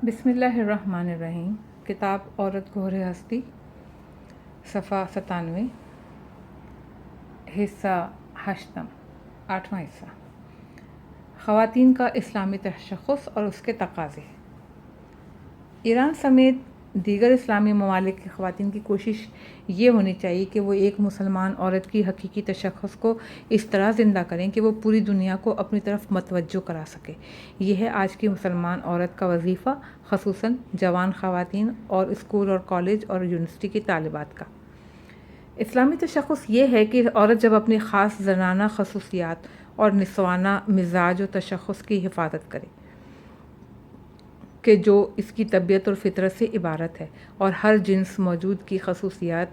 بسم اللہ الرحمن الرحیم۔ کتاب عورت گوہر ہستی، صفحہ 97، حصہ 8، 8واں حصہ، خواتین کا اسلامی تشخص اور اس کے تقاضے۔ ایران سمیت دیگر اسلامی ممالک کی خواتین کی کوشش یہ ہونی چاہیے کہ وہ ایک مسلمان عورت کی حقیقی تشخص کو اس طرح زندہ کریں کہ وہ پوری دنیا کو اپنی طرف متوجہ کرا سکے۔ یہ ہے آج کی مسلمان عورت کا وظیفہ، خصوصاً جوان خواتین اور اسکول اور کالج اور یونیورسٹی کی طالبات کا۔ اسلامی تشخص یہ ہے کہ عورت جب اپنی خاص زنانہ خصوصیات اور نسوانہ مزاج و تشخص کی حفاظت کرے کہ جو اس کی طبیعت اور فطرت سے عبارت ہے، اور ہر جنس موجود کی خصوصیات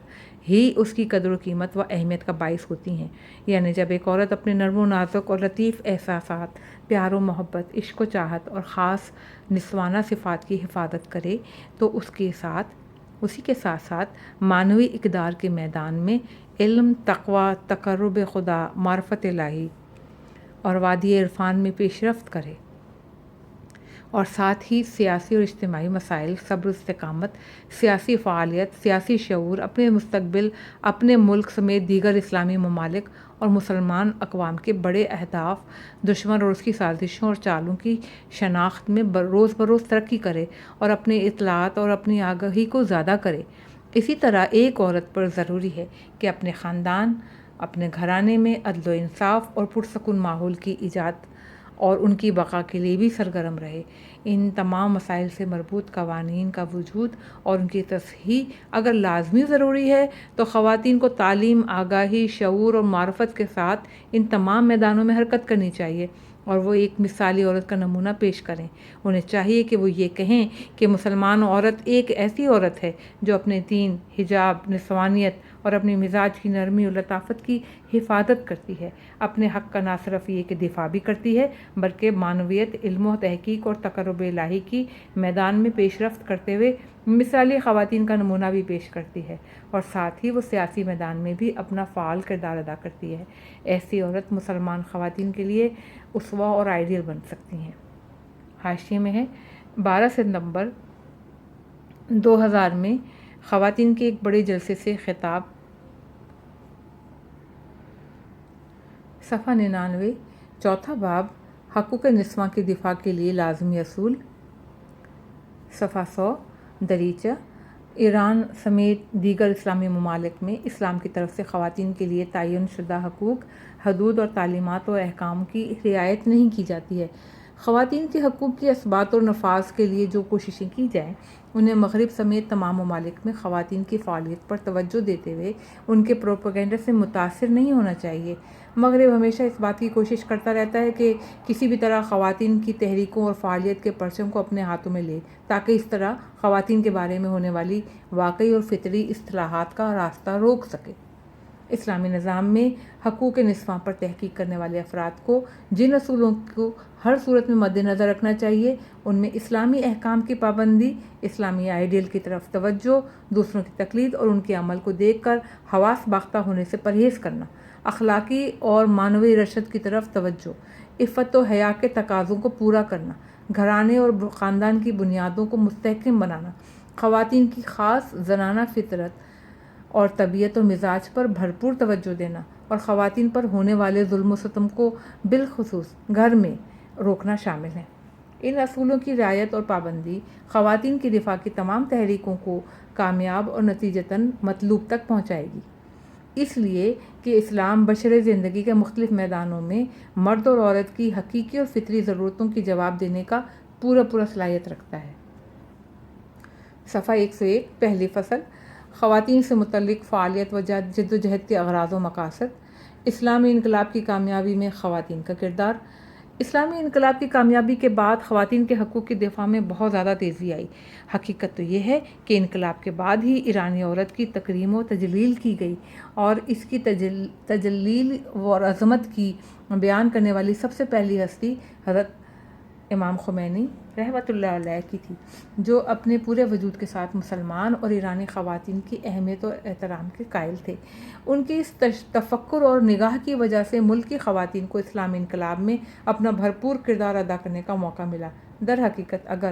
ہی اس کی قدر و قیمت و اہمیت کا باعث ہوتی ہیں۔ یعنی جب ایک عورت اپنے نرم و نازک اور لطیف احساسات، پیار و محبت، عشق و چاہت اور خاص نسوانہ صفات کی حفاظت کرے تو اسی کے ساتھ ساتھ معنوی اقدار کے میدان میں علم، تقوی، تقرب خدا، معرفت الہی اور وادی عرفان میں پیش رفت کرے، اور ساتھ ہی سیاسی اور اجتماعی مسائل، صبر و استقامت، سیاسی فعالیت، سیاسی شعور، اپنے مستقبل، اپنے ملک سمیت دیگر اسلامی ممالک اور مسلمان اقوام کے بڑے اہداف، دشمن اور اس کی سازشوں اور چالوں کی شناخت میں روز بروز ترقی کرے اور اپنی اطلاعات اور اپنی آگاہی کو زیادہ کرے۔ اسی طرح ایک عورت پر ضروری ہے کہ اپنے خاندان، اپنے گھرانے میں عدل و انصاف اور پرسکون ماحول کی ایجاد اور ان کی بقا کے لیے بھی سرگرم رہے۔ ان تمام مسائل سے مربوط قوانین کا وجود اور ان کی تصحیح اگر لازمی ضروری ہے تو خواتین کو تعلیم، آگاہی، شعور اور معرفت کے ساتھ ان تمام میدانوں میں حرکت کرنی چاہیے اور وہ ایک مثالی عورت کا نمونہ پیش کریں۔ انہیں چاہیے کہ وہ یہ کہیں کہ مسلمان عورت ایک ایسی عورت ہے جو اپنے دین، حجاب، نسوانیت اور اپنی مزاج کی نرمی و لطافت کی حفاظت کرتی ہے۔ اپنے حق کا نہ صرف یہ کہ دفاع بھی کرتی ہے بلکہ معنویت، علم و تحقیق اور تقرب الہی کی میدان میں پیش رفت کرتے ہوئے مثالی خواتین کا نمونہ بھی پیش کرتی ہے، اور ساتھ ہی وہ سیاسی میدان میں بھی اپنا فعال کردار ادا کرتی ہے۔ ایسی عورت مسلمان خواتین کے لیے اسوہ اور آئیڈیل بن سکتی ہیں۔ حاشیے میں ہے 12 ستمبر 2000 میں خواتین کے ایک بڑے جلسے سے خطاب، صفحہ 99، چوتھا باب، حقوق نسواں کے دفاع کے لیے لازمی اصول، صفحہ 100، دریچہ، ایران سمیت دیگر اسلامی ممالک میں اسلام کی طرف سے خواتین کے لیے تعین شدہ حقوق، حدود اور تعلیمات و احکام کی رعایت نہیں کی جاتی ہے۔ خواتین کے حقوق کی اثبات اور نفاذ کے لیے جو کوششیں کی جائیں، انہیں مغرب سمیت تمام ممالک میں خواتین کی فعالیت پر توجہ دیتے ہوئے ان کے پروپیگنڈا سے متاثر نہیں ہونا چاہیے۔ مغرب ہمیشہ اس بات کی کوشش کرتا رہتا ہے کہ کسی بھی طرح خواتین کی تحریکوں اور فعالیت کے پرچم کو اپنے ہاتھوں میں لے، تاکہ اس طرح خواتین کے بارے میں ہونے والی واقعی اور فطری اصلاحات کا راستہ روک سکے۔ اسلامی نظام میں حقوق نسواں پر تحقیق کرنے والے افراد کو جن اصولوں کو ہر صورت میں مد نظر رکھنا چاہیے، ان میں اسلامی احکام کی پابندی، اسلامی آئیڈیل کی طرف توجہ، دوسروں کی تقلید اور ان کے عمل کو دیکھ کر حواس باختہ ہونے سے پرہیز کرنا، اخلاقی اور معنوی رشد کی طرف توجہ، عفت و حیا کے تقاضوں کو پورا کرنا، گھرانے اور خاندان کی بنیادوں کو مستحکم بنانا، خواتین کی خاص زنانہ فطرت اور طبیعت و مزاج پر بھرپور توجہ دینا، اور خواتین پر ہونے والے ظلم و ستم کو بالخصوص گھر میں روکنا شامل ہے۔ ان اصولوں کی رعایت اور پابندی خواتین کی دفاع کی تمام تحریکوں کو کامیاب اور نتیجتاً مطلوب تک پہنچائے گی، اس لیے کہ اسلام بشر زندگی کے مختلف میدانوں میں مرد اور عورت کی حقیقی اور فطری ضرورتوں کی جواب دینے کا پورا صلاحیت رکھتا ہے۔ صفحہ 101، پہلی فصل، خواتین سے متعلق فعالیت و جدوجہد کے اغراض و مقاصد، اسلامی انقلاب کی کامیابی میں خواتین کا کردار۔ اسلامی انقلاب کی کامیابی کے بعد خواتین کے حقوق کی دفاع میں بہت زیادہ تیزی آئی۔ حقیقت تو یہ ہے کہ انقلاب کے بعد ہی ایرانی عورت کی تکریم و تجلیل کی گئی، اور اس کی تجلیل اور عظمت کی بیان کرنے والی سب سے پہلی ہستی حضرت امام خمینی رحمۃ اللہ علیہ کی تھی، جو اپنے پورے وجود کے ساتھ مسلمان اور ایرانی خواتین کی اہمیت اور احترام کے قائل تھے۔ ان کی اس تفکر اور نگاہ کی وجہ سے ملک کی خواتین کو اسلامی انقلاب میں اپنا بھرپور کردار ادا کرنے کا موقع ملا۔ در حقیقت اگر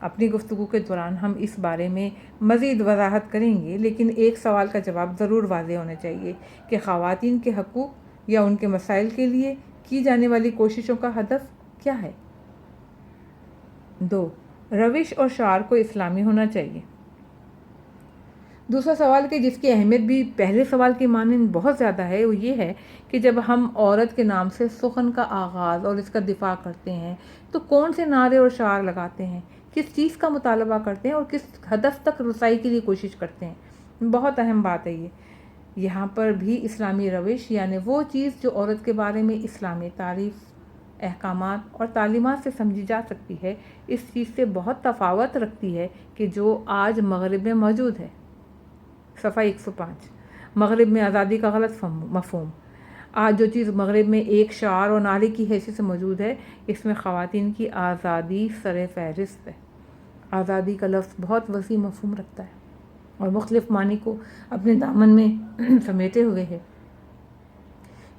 اپنی گفتگو کے دوران ہم اس بارے میں مزید وضاحت کریں گے، لیکن ایک سوال کا جواب ضرور واضح ہونا چاہیے کہ خواتین کے حقوق یا ان کے مسائل کے لیے کی جانے والی کوششوں کا ہدف کیا ہے؟ 2. روش اور شعار کو اسلامی ہونا چاہیے۔ دوسرا سوال کہ جس کی اہمیت بھی پہلے سوال کی مانند بہت زیادہ ہے، وہ یہ ہے کہ جب ہم عورت کے نام سے سخن کا آغاز اور اس کا دفاع کرتے ہیں تو کون سے نعرے اور شعار لگاتے ہیں، کس چیز کا مطالبہ کرتے ہیں اور کس ہدف تک رسائی کے لیے کوشش کرتے ہیں۔ بہت اہم بات ہے یہ۔ یہاں پر بھی اسلامی روش یعنی وہ چیز جو عورت کے بارے میں اسلامی تعریف، احکامات اور تعلیمات سے سمجھی جا سکتی ہے، اس چیز سے بہت تفاوت رکھتی ہے کہ جو آج مغرب میں موجود ہے۔ صفحہ 105۔ مغرب میں آزادی کا غلط مفہوم۔ آج جو چیز مغرب میں ایک شعار اور نعرے کی حیثیت سے موجود ہے، اس میں خواتین کی آزادی سر فہرست ہے۔ آزادی کا لفظ بہت وسیع مفہوم رکھتا ہے اور مختلف معنی کو اپنے دامن میں سمیٹے ہوئے ہے۔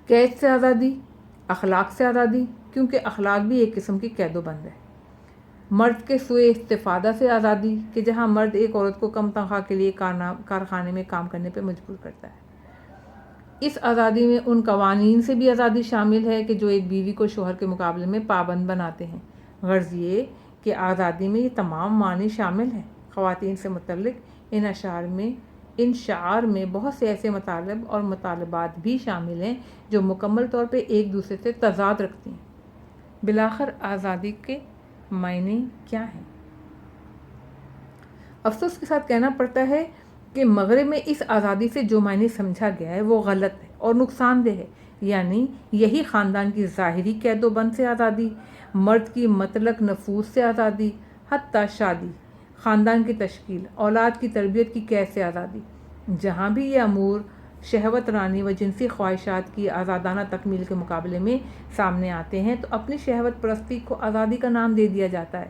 قید سے آزادی، اخلاق سے آزادی، کیونکہ اخلاق بھی ایک قسم کی قید و بند ہے۔ مرد کے سوء استفادہ سے آزادی کہ جہاں مرد ایک عورت کو کم تنخواہ کے لیے کارخانے میں کام کرنے پہ مجبور کرتا ہے۔ اس آزادی میں ان قوانین سے بھی آزادی شامل ہے کہ جو ایک بیوی کو شوہر کے مقابلے میں پابند بناتے ہیں۔ غرض یہ کہ آزادی میں یہ تمام معنی شامل ہیں۔ خواتین سے متعلق ان شعار میں بہت سے ایسے مطالب اور مطالبات بھی شامل ہیں جو مکمل طور پہ ایک دوسرے سے تضاد رکھتی ہیں۔ بالآخر آزادی کے معنی کیا ہیں؟ افسوس کے ساتھ کہنا پڑتا ہے کہ مغرب میں اس آزادی سے جو معنی سمجھا گیا ہے وہ غلط ہے اور نقصان دہ ہے۔ یعنی یہی خاندان کی ظاہری قید و بند سے آزادی، مرد کی مطلق نفوذ سے آزادی، حتیٰ شادی، خاندان کی تشکیل، اولاد کی تربیت کی قید سے آزادی۔ جہاں بھی یہ امور شہوت رانی و جنسی خواہشات کی آزادانہ تکمیل کے مقابلے میں سامنے آتے ہیں تو اپنی شہوت پرستی کو آزادی کا نام دے دیا جاتا ہے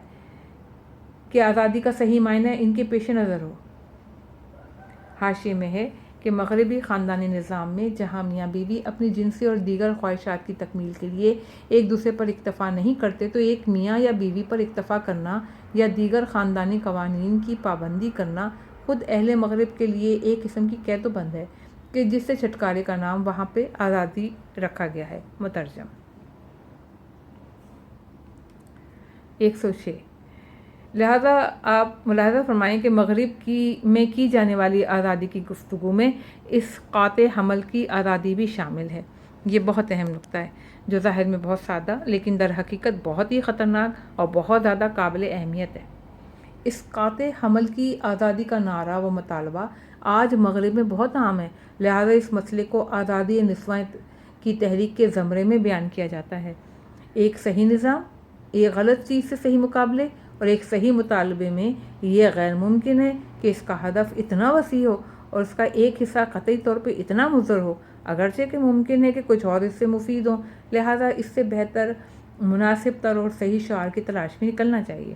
کہ آزادی کا صحیح معنی ان کے پیش نظر ہو۔ حاشیے میں ہے کہ مغربی خاندانی نظام میں جہاں میاں بیوی اپنی جنسی اور دیگر خواہشات کی تکمیل کے لیے ایک دوسرے پر اکتفا نہیں کرتے تو ایک میاں یا بیوی پر اکتفا کرنا یا دیگر خاندانی قوانین کی پابندی کرنا خود اہل مغرب کے لیے ایک قسم کی قید و بند ہے کہ جس سے چھٹکارے کا نام وہاں پہ آزادی رکھا گیا ہے۔ مترجم 106۔ لہذا آپ ملاحظہ فرمائیں کہ مغرب میں کی جانے والی آزادی کی گفتگو میں اسقاط حمل کی آزادی بھی شامل ہے۔ یہ بہت اہم نقطہ ہے جو ظاہر میں بہت سادہ لیکن در حقیقت بہت ہی خطرناک اور بہت زیادہ قابل اہمیت ہے۔ اسقاط حمل کی آزادی کا نعرہ و مطالبہ آج مغرب میں بہت عام ہے، لہذا اس مسئلے کو آزادی نسواں کی تحریک کے زمرے میں بیان کیا جاتا ہے۔ ایک صحیح نظام ایک غلط چیز سے صحیح مقابلے اور ایک صحیح مطالبے میں یہ غیر ممکن ہے کہ اس کا ہدف اتنا وسیع ہو اور اس کا ایک حصہ قطعی طور پہ اتنا مضر ہو، اگرچہ کہ ممکن ہے کہ کچھ اور اس سے مفید ہوں، لہذا اس سے بہتر، مناسب تر اور صحیح شعار کی تلاش میں نکلنا چاہیے۔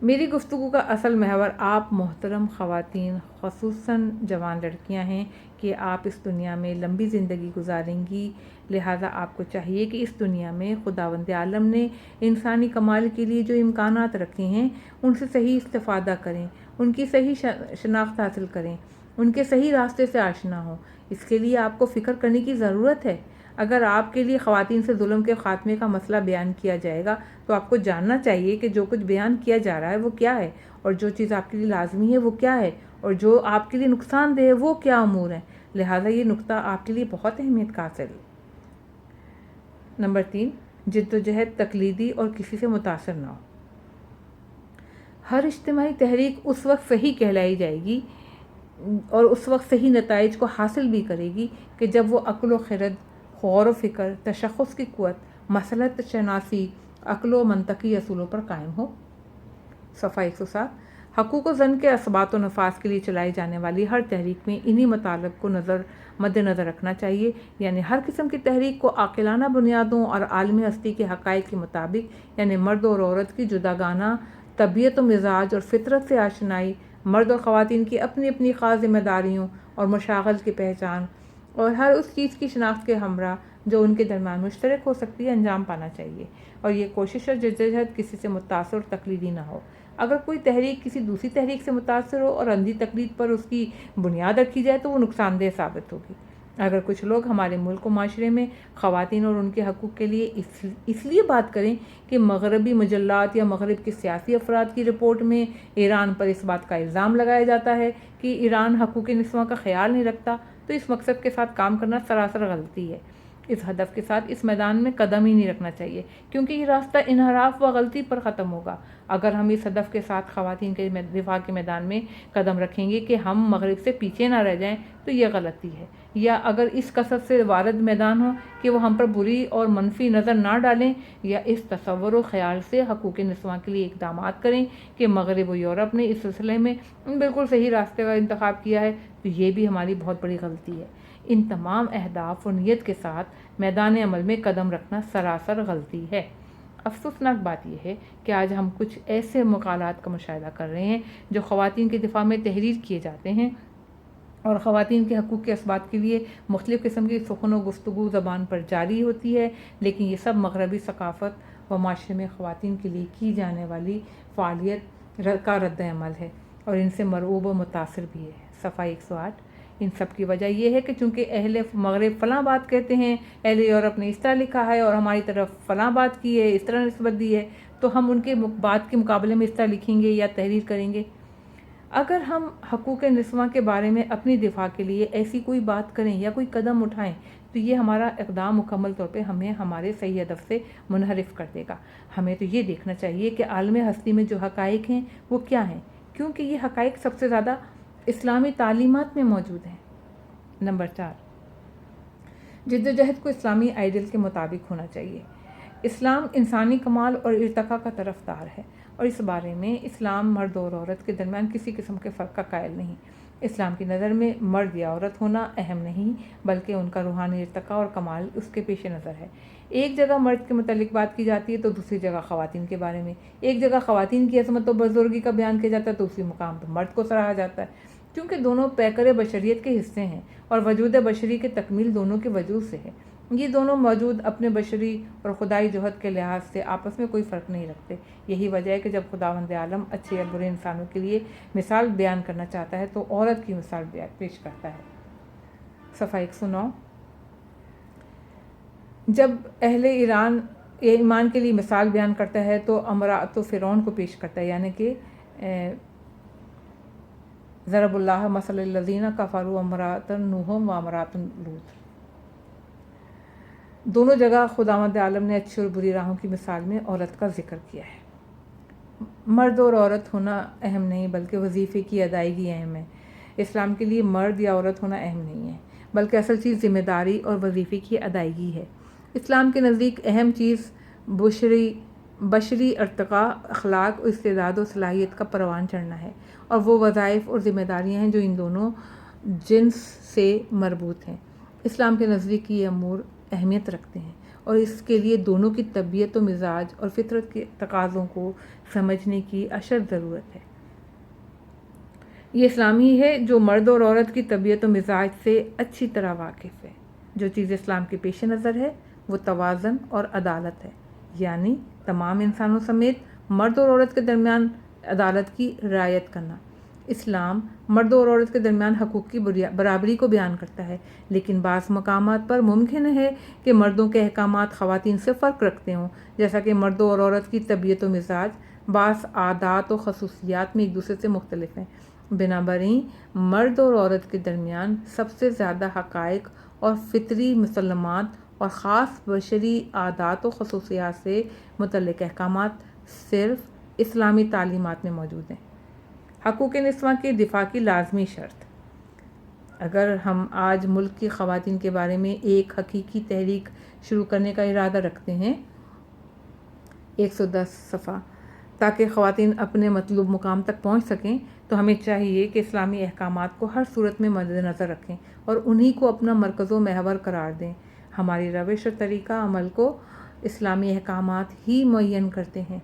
میری گفتگو کا اصل محور آپ محترم خواتین، خصوصاً جوان لڑکیاں ہیں کہ آپ اس دنیا میں لمبی زندگی گزاریں گی، لہٰذا آپ کو چاہیے کہ اس دنیا میں خداوند عالم نے انسانی کمال کے لیے جو امکانات رکھے ہیں ان سے صحیح استفادہ کریں، ان کی صحیح شناخت حاصل کریں، ان کے صحیح راستے سے آشنا ہوں۔ اس کے لیے آپ کو فکر کرنے کی ضرورت ہے۔ اگر آپ کے لیے خواتین سے ظلم کے خاتمے کا مسئلہ بیان کیا جائے گا تو آپ کو جاننا چاہیے کہ جو کچھ بیان کیا جا رہا ہے وہ کیا ہے، اور جو چیز آپ کے لیے لازمی ہے وہ کیا ہے، اور جو آپ کے لیے نقصان دہ ہے وہ کیا امور ہیں۔ لہٰذا یہ نقطہ آپ کے لیے بہت اہمیت کا حاصل ہے۔ نمبر 3، جدوجہد تقلیدی اور کسی سے متاثر نہ ہو۔ ہر اجتماعی تحریک اس وقت صحیح کہلائی جائے گی اور اس وقت صحیح نتائج کو حاصل بھی کرے گی کہ جب وہ عقل و خرد، غور و فکر، تشخص کی قوت، مصلحت شناسی، عقل و منطقی اصولوں پر قائم ہو۔ صفحہ 107۔ حقوق و زن کے اثبات و نفاذ کے لیے چلائی جانے والی ہر تحریک میں انہی مطالب کو مد نظر رکھنا چاہیے، یعنی ہر قسم کی تحریک کو عاقلانہ بنیادوں اور عالمی ہستی کے حقائق کے مطابق، یعنی مرد اور عورت کی جداگانہ طبیعت و مزاج اور فطرت سے آشنائی، مرد اور خواتین کی اپنی اپنی خاص ذمہ داریوں اور مشاغل کی پہچان اور ہر اس چیز کی شناخت کے ہمراہ جو ان کے درمیان مشترک ہو سکتی ہے انجام پانا چاہیے، اور یہ کوشش اور جدوجہد کسی سے متاثر اور تقلیدی نہ ہو۔ اگر کوئی تحریک کسی دوسری تحریک سے متاثر ہو اور اندھی تقلید پر اس کی بنیاد رکھی جائے تو وہ نقصان دہ ثابت ہوگی۔ اگر کچھ لوگ ہمارے ملک و معاشرے میں خواتین اور ان کے حقوق کے لیے اس لیے بات کریں کہ مغربی مجلات یا مغرب کے سیاسی افراد کی رپورٹ میں ایران پر اس بات کا الزام لگایا جاتا ہے کہ ایران حقوق نسواں کا خیال نہیں رکھتا، تو اس مقصد کے ساتھ کام کرنا سراسر غلطی ہے۔ اس ہدف کے ساتھ اس میدان میں قدم ہی نہیں رکھنا چاہیے، کیونکہ یہ راستہ انحراف و غلطی پر ختم ہوگا۔ اگر ہم اس ہدف کے ساتھ خواتین کے دفاع کے میدان میں قدم رکھیں گے کہ ہم مغرب سے پیچھے نہ رہ جائیں تو یہ غلطی ہے، یا اگر اس قصد سے وارد میدان ہو کہ وہ ہم پر بری اور منفی نظر نہ ڈالیں، یا اس تصور و خیال سے حقوق نسواں کے لیے اقدامات کریں کہ مغرب و یورپ نے اس سلسلے میں بالکل صحیح راستے کا انتخاب کیا ہے، تو یہ بھی ہماری بہت بڑی غلطی ہے۔ ان تمام اہداف اور نیت کے ساتھ میدان عمل میں قدم رکھنا سراسر غلطی ہے۔ افسوسناک بات یہ ہے کہ آج ہم کچھ ایسے مقالات کا مشاہدہ کر رہے ہیں جو خواتین کے دفاع میں تحریر کیے جاتے ہیں اور خواتین کے حقوق کے اثبات کے لیے مختلف قسم کی سخن و گفتگو زبان پر جاری ہوتی ہے، لیکن یہ سب مغربی ثقافت و معاشرے میں خواتین کے لیے کی جانے والی فعالیت کا رد عمل ہے اور ان سے مرعوب و متاثر بھی ہے۔ صفحہ 108۔ ان سب کی وجہ یہ ہے کہ چونکہ اہل مغرب فلاں بات کہتے ہیں، اہل یورپ نے اس طرح لکھا ہے اور ہماری طرف فلاں بات کی ہے، اس طرح نسبت دی ہے، تو ہم ان کے بات کے مقابلے میں اس طرح لکھیں گے یا تحریر کریں گے۔ اگر ہم حقوق نسواں کے بارے میں اپنی دفاع کے لیے ایسی کوئی بات کریں یا کوئی قدم اٹھائیں تو یہ ہمارا اقدام مکمل طور پہ ہمیں ہمارے صحیح ہدف سے منحرف کر دے گا۔ ہمیں تو یہ دیکھنا چاہیے کہ عالم ہستی میں جو حقائق ہیں وہ کیا ہیں، کیونکہ یہ حقائق سب سے زیادہ اسلامی تعلیمات میں موجود ہیں۔ نمبر 4، جدوجہد کو اسلامی آئیڈیل کے مطابق ہونا چاہیے۔ اسلام انسانی کمال اور ارتقاء کا طرفدار ہے، اور اس بارے میں اسلام مرد اور عورت کے درمیان کسی قسم کے فرق کا قائل نہیں۔ اسلام کی نظر میں مرد یا عورت ہونا اہم نہیں، بلکہ ان کا روحانی ارتقاء اور کمال اس کے پیش نظر ہے۔ ایک جگہ مرد کے متعلق بات کی جاتی ہے تو دوسری جگہ خواتین کے بارے میں، ایک جگہ خواتین کی عظمت و بزرگی کا بیان کیا جاتا ہے تو دوسری مقام پر مرد کو سراہا جاتا ہے، کیونکہ دونوں پیکر بشریت کے حصے ہیں اور وجود بشری کے تکمیل دونوں کے وجود سے ہے۔ یہ دونوں موجود اپنے بشری اور خدائی جوہد کے لحاظ سے آپس میں کوئی فرق نہیں رکھتے۔ یہی وجہ ہے کہ جب خداوند عالم اچھے یا برے انسانوں کے لیے مثال بیان کرنا چاہتا ہے تو عورت کی مثال پیش کرتا ہے۔ صفحہ 109۔ جب اہل ایمان کے لیے مثال بیان کرتا ہے تو امرأۃ فرعون کو پیش کرتا ہے، یعنی کہ ضرب اللہ مثل الذین کفروا امرأۃ نوح و امرأۃ لوط۔ دونوں جگہ خداوند عالم نے اچھی اور بری راہوں کی مثال میں عورت کا ذکر کیا ہے۔ مرد اور عورت ہونا اہم نہیں، بلکہ وظیفے کی ادائیگی اہم ہے۔ اسلام کے لیے مرد یا عورت ہونا اہم نہیں ہے، بلکہ اصل چیز ذمہ داری اور وظیفے کی ادائیگی ہے۔ اسلام کے نزدیک اہم چیز بشری ارتقاء، اخلاق، استعداد و صلاحیت کا پروان چڑھنا ہے، اور وہ وظائف اور ذمہ داریاں ہیں جو ان دونوں جنس سے مربوط ہیں۔ اسلام کے نزدیک یہ امور اہمیت رکھتے ہیں، اور اس کے لیے دونوں کی طبیعت و مزاج اور فطرت کے تقاضوں کو سمجھنے کی اشد ضرورت ہے۔ یہ اسلام ہی ہے جو مرد اور عورت کی طبیعت و مزاج سے اچھی طرح واقف ہے۔ جو چیز اسلام کے پیش نظر ہے وہ توازن اور عدالت ہے، یعنی تمام انسانوں سمیت مرد اور عورت کے درمیان عدالت کی رعایت کرنا۔ اسلام مرد اور عورت کے درمیان حقوق کی برابری کو بیان کرتا ہے، لیکن بعض مقامات پر ممکن ہے کہ مردوں کے احکامات خواتین سے فرق رکھتے ہوں، جیسا کہ مردوں اور عورت کی طبیعت و مزاج بعض عادات و خصوصیات میں ایک دوسرے سے مختلف ہیں۔ بنابراین مرد اور عورت کے درمیان سب سے زیادہ حقائق اور فطری مسلمات اور خاص بشری عادات و خصوصیات سے متعلق احکامات صرف اسلامی تعلیمات میں موجود ہیں۔ حقوق نسواں کے دفاع کی لازمی شرط۔ اگر ہم آج ملک کی خواتین کے بارے میں ایک حقیقی تحریک شروع کرنے کا ارادہ رکھتے ہیں، 110 صفحہ، تاکہ خواتین اپنے مطلوب مقام تک پہنچ سکیں، تو ہمیں چاہیے کہ اسلامی احکامات کو ہر صورت میں مد نظر رکھیں اور انہی کو اپنا مرکز و محور قرار دیں۔ ہماری روش اور طریقہ عمل کو اسلامی احکامات ہی معین کرتے ہیں۔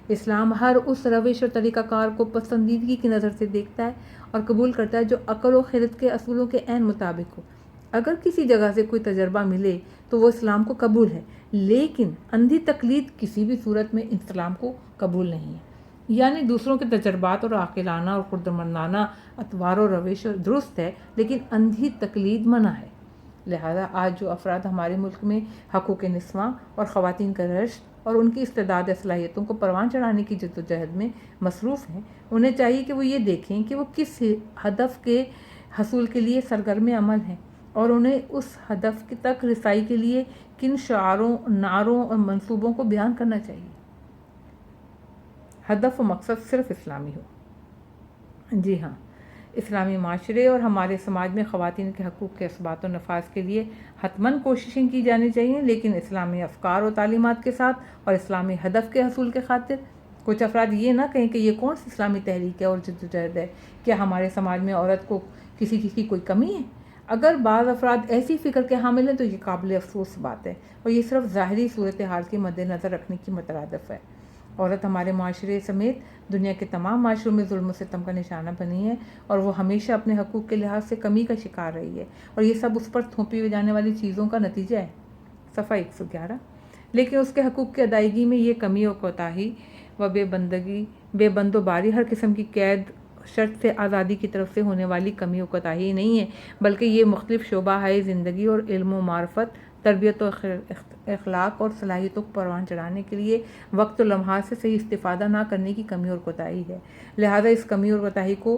اسلام ہر اس روش اور طریقہ کار کو پسندیدگی کی نظر سے دیکھتا ہے اور قبول کرتا ہے جو عقل و خرد کے اصولوں کے عین مطابق ہو۔ اگر کسی جگہ سے کوئی تجربہ ملے تو وہ اسلام کو قبول ہے، لیکن اندھی تقلید کسی بھی صورت میں اسلام کو قبول نہیں ہے۔ یعنی دوسروں کے تجربات اور عاقلانہ اور خردمندانہ اطوار و روش درست ہے، لیکن اندھی تقلید منع ہے۔ لہذا آج جو افراد ہمارے ملک میں حقوق نسواں اور خواتین کا رشت اور ان کی استعداد صلاحیتوں کو پروان چڑھانے کی جدوجہد میں مصروف ہیں، انہیں چاہیے کہ وہ یہ دیکھیں کہ وہ کس ہدف کے حصول کے لیے سرگرم عمل ہیں، اور انہیں اس ہدف تک رسائی کے لیے کن شعاروں، نعروں اور منصوبوں کو بیان کرنا چاہیے۔ ہدف و مقصد صرف اسلامی ہو۔ جی ہاں، اسلامی معاشرے اور ہمارے سماج میں خواتین کے حقوق کے اثبات و نفاذ کے لیے حتماً کوششیں کی جانی چاہیے، لیکن اسلامی افکار و تعلیمات کے ساتھ اور اسلامی ہدف کے حصول کے خاطر۔ کچھ افراد یہ نہ کہیں کہ یہ کون سی اسلامی تحریک ہے اور جدوجہد ہے، کیا ہمارے سماج میں عورت کو کسی چیز کی کوئی کمی ہے؟ اگر بعض افراد ایسی فکر کے حامل ہیں تو یہ قابل افسوس بات ہے، اور یہ صرف ظاہری صورتحال کے مد نظر رکھنے کی مترادف ہے۔ عورت ہمارے معاشرے سمیت دنیا کے تمام معاشروں میں ظلم و ستم کا نشانہ بنی ہے، اور وہ ہمیشہ اپنے حقوق کے لحاظ سے کمی کا شکار رہی ہے، اور یہ سب اس پر تھوپی ہوئی جانے والی چیزوں کا نتیجہ ہے۔ صفحہ 111۔ لیکن اس کے حقوق کی ادائیگی میں یہ کمی و کوتاہی و بے بند و باری ہر قسم کی قید شرط سے آزادی کی طرف سے ہونے والی کمی و کوتاہی نہیں ہے، بلکہ یہ مختلف شعبہ ہائے زندگی اور علم و معرفت، تربیت و اخلاق اور صلاحیتوں کو پروان چڑھانے کے لیے وقت و لمحات سے صحیح استفادہ نہ کرنے کی کمی اور کوتاہی ہے۔ لہذا اس کمی اور کوتاہی کو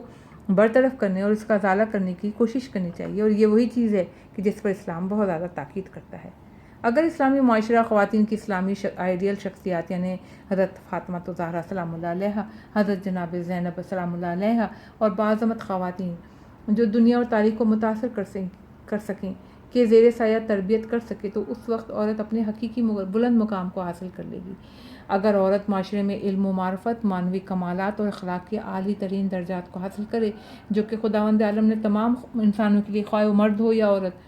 برطرف کرنے اور اس کا ازالہ کرنے کی کوشش کرنی چاہیے، اور یہ وہی چیز ہے کہ جس پر اسلام بہت زیادہ تاکید کرتا ہے۔ اگر اسلامی معاشرہ خواتین کی اسلامی آئیڈیل شخصیات، یعنی حضرت فاطمہ زہرا سلام اللہ علیہا، حضرت جناب زینب سلام اللہ علیہا اور بعظمت خواتین جو دنیا اور تاریخ کو متاثر کر سکیں کہ زیر سایہ تربیت کر سکے، تو اس وقت عورت اپنے حقیقی بلند مقام کو حاصل کر لے گی۔ اگر عورت معاشرے میں علم و معرفت، معنوی کمالات اور اخلاق کے عالی ترین درجات کو حاصل کرے، جو کہ خداوند عالم نے تمام انسانوں کے لیے، خواہ وہ مرد ہو یا عورت،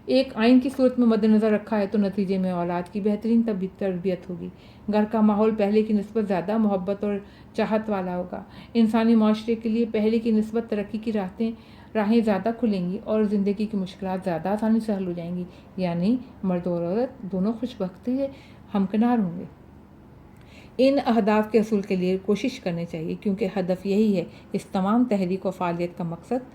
ایک آئین کی صورت میں مد نظر رکھا ہے، تو نتیجے میں اولاد کی بہترین تربیت ہوگی۔ گھر کا ماحول پہلے کی نسبت زیادہ محبت اور چاہت والا ہوگا، انسانی معاشرے کے لیے پہلے کی نسبت ترقی کی راہیں زیادہ کھلیں گی، اور زندگی کی مشکلات زیادہ آسانی سے حل ہو جائیں گی، یعنی مرد اور عورت دونوں خوش بختی سے ہمکنار ہوں گے۔ ان اہداف کے حصول کے لیے کوشش کرنی چاہیے، کیونکہ ہدف یہی ہے۔ اس تمام تحریک و فعالیت کا مقصد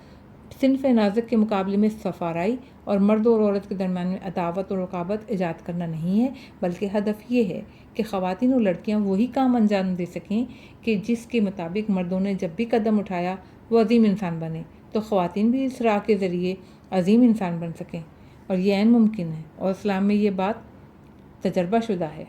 صنف نازک کے مقابلے میں صفارائی اور مرد اور عورت کے درمیان میں عداوت اور رقابت ایجاد کرنا نہیں ہے، بلکہ ہدف یہ ہے کہ خواتین اور لڑکیاں وہی کام انجام دے سکیں کہ جس کے مطابق مردوں نے جب بھی قدم اٹھایا وہ عظیم انسان بنے، تو خواتین بھی اس راہ کے ذریعے عظیم انسان بن سکیں، اور یہ عین ممکن ہے، اور اسلام میں یہ بات تجربہ شدہ ہے۔